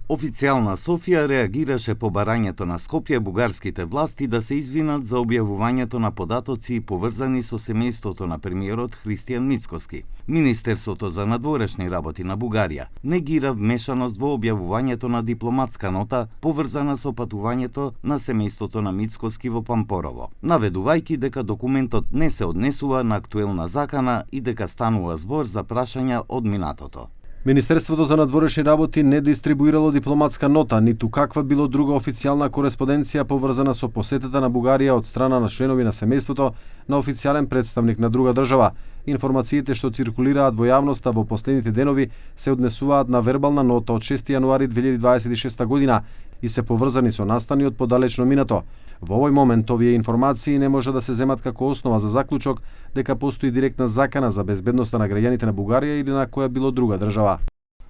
Официјална Софија реагираше по барањето на Скопје бугарските власти да се извинат за објавувањето на податоци поврзани со семејството на премиерот Христијан Мицкоски. Министерството за надворешни работи на Бугарија негира вмешаност во објавувањето на дипломатска нота поврзана со патувањето на семејството на Мицкоски во Пампорово, наведувајќи дека документот не се однесува на актуелна закана и дека станува збор за прашања од минатото. Министерството за надворешни работи не дистрибуирало дипломатска нота, ниту каква било друга официјална кореспонденција поврзана со посетата на Бугарија од страна на членови на семејството на официјален представник на друга држава. Информациите што циркулираат во јавноста во последните денови се однесуваат на вербална нота од 6 јануари 2026 година и се поврзани со настани од подалечно минато. Во овој момент овие информации не може да се земат како основа за заклучок дека постои директна закана за безбедноста на граѓаните на Бугарија или на која било друга држава.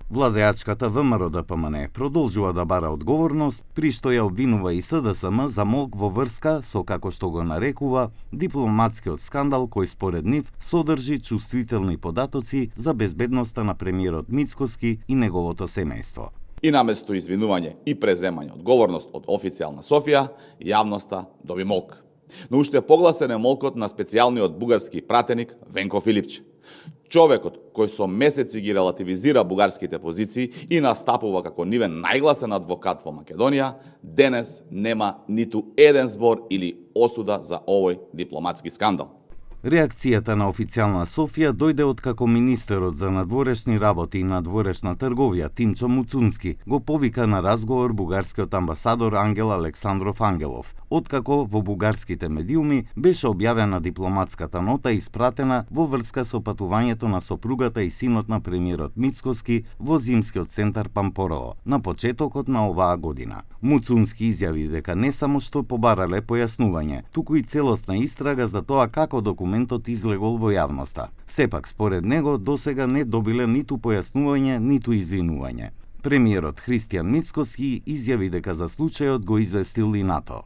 Владеачката ВМРО-ДПМН продолжува да бара одговорност, при што ја обвинува и СДСМ за молк во врска со, како што го нарекува, дипломатскиот скандал кој според нив содржи чувствителни податоци за безбедноста на премиерот Мицкоски и неговото семејство. И наместо извинување и преземање одговорност од официјална Софија, јавноста доби молк. Но уште погласен е молкот на специјалниот бугарски пратеник Венко Филипче. Човекот кој со месеци ги релативизира бугарските позиции и настапува како нивен најгласен адвокат во Македонија, денес нема ниту еден збор или осуда за овој дипломатски скандал. Реакцијата на официјална Софија дојде од како министерот за надворешни работи и надворешна трговија Тимчо Муцунски го повика на разговор бугарскиот амбасадор Ангел Александров Ангелов, откако во бугарските медиуми беше објавена дипломатската нота испратена во врска со патувањето на сопругата и синот на премиерот Мицкоски во зимскиот центар Пампорово на почетокот на оваа година. Муцунски изјави дека не само што побарале појаснување, туку и целосна истрага за тоа како документот излегол во јавноста. Сепак, според него, досега не добиле ниту појаснување, ниту извинување. Премиерот Христијан Мицкоски изјави дека за случајот го известил и НАТО.